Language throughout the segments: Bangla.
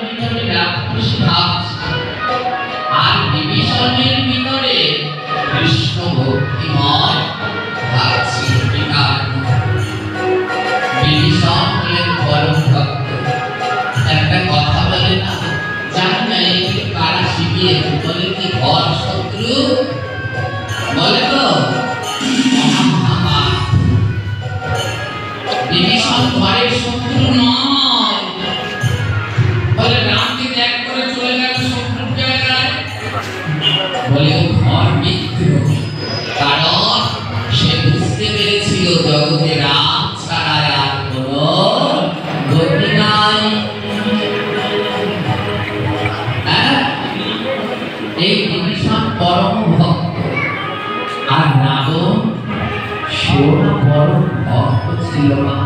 ভিতরে রাক্ষসী ভাবছে, আর বিভীষণের ভিতরে কৃষ্ণ ভক্তিময় ভাবছে। বিভীষণ হলেন পরম ভক্ত। একটা কথা বলে না, জানি না এগুলো কারা শিখিয়েছে, বলে কি ঘর শত্রু বলে তো। বিভীষণ ঘরের শত্রু নয়, বলে রামকে ত্যাগ করে চলে গেল শত্রুর জায়গায়, বলে ও ঘর মিত্র। কারণ সে বুঝতে পেরেছিল জগতে রাম ছাড়া আর কোনো গতি নাই। এই বিভীষণ পরম ভক্ত, আর রাবণ সেও না পরম ভক্ত ছিল না।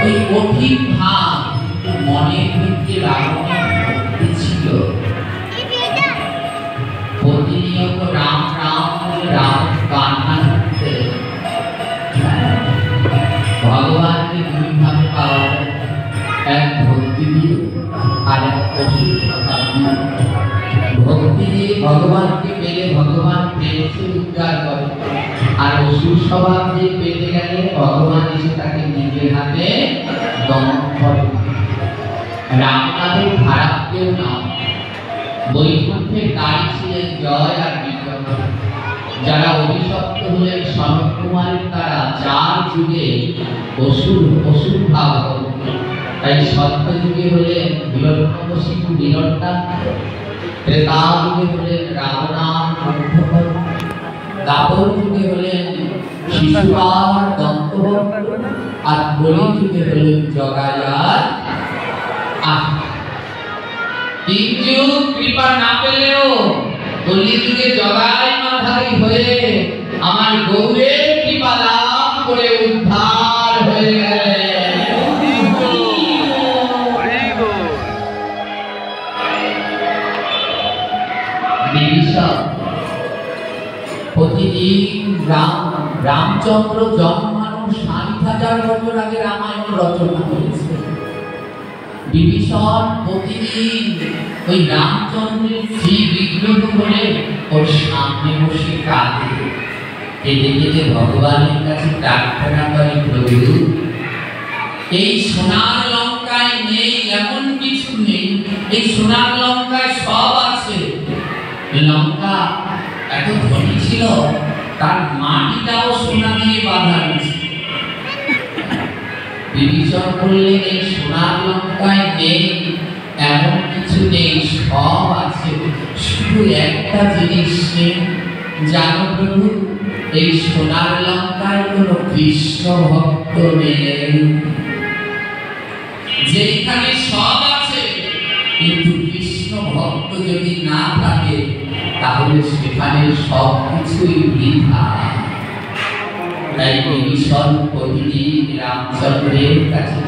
ওই কঠিন ভাব মনের ভিতরে রাবণের ভক্তি ছিল। প্রতিনিয়ত রাম রাম রাম কান্না করতে। ভগবানকে দুই ভাবে পাওয়া যায়, এক ভক্তি দিয়ে আর এক অসুর স্বভাব দিয়ে। ভক্তি দিয়ে ভগবানকে পেলে ভগবান প্রেমকে উদ্ধার করে, আর অসুর স্বভাব দিয়ে পেতে গেলে ভগবান এসে তাকে নিজের হাতে দমন করে। রামনাথের খারাপ কেউ না, বৈকুণ্ঠের দাঁড়ি ছিলেন জয় আর বিজয়। যারা অভিশপ্ত হলেন সনৎ কুমারের তারা চার যুগে অসুর ভাব হল। তাই সত্য যুগে হলেন হিরণ্যকশিপু হিরণ্যাক্ষ, ত্রেতা যুগে হলেন রাবণার মধ্যপদ, দ্বাপর যুগে হলেন শিশুপাল দন্তবক্র, আর কলি যুগে হলেন জগায়ার। তিন যুগ কৃপা না পেলেও কলি যুগে জগাই মাধারী হয়ে আমার গৌরের কৃপা লাভ করে উদ্ধার হয়ে গেলেন। বিভীষণ প্রতিদিন রামচন্দ্র জন্মানোর 60,000 বছর আগে রামায়ণ রচনা করেছে। বিভীষণ প্রতিদিন ওই রামচন্দ্রের শ্রী বিগ্রহ করে ওর সামনে বসে কাঁদে, কেঁদে কেঁদে ভগবানের কাছে প্রার্থনা করে, প্রভু এই সোনার লঙ্কায় নেই এমন কিছু নেই, এই সোনার লঙ্কায় সব আছে। লঙ্কা এত ধনী ছিল, তার মাটিটাও সোনা দিয়ে বাঁধানো ছিল। বিভীষণ বললেন এই সোনার লঙ্কায় নেই এমন কিছু নেই, সব আছে, শুধু একটা জিনিস নেই। জানো প্রভু, এই সোনার লঙ্কায় কোনো কৃষ্ণ ভক্ত নেই। যেখানে সব আছে কিন্তু কৃষ্ণ ভক্ত যদি না থাকে তাহলে সেখানে সব কিছুই বৃথা। তাই বিভীষণ প্রতিদিন রামচন্দ্রের কাছে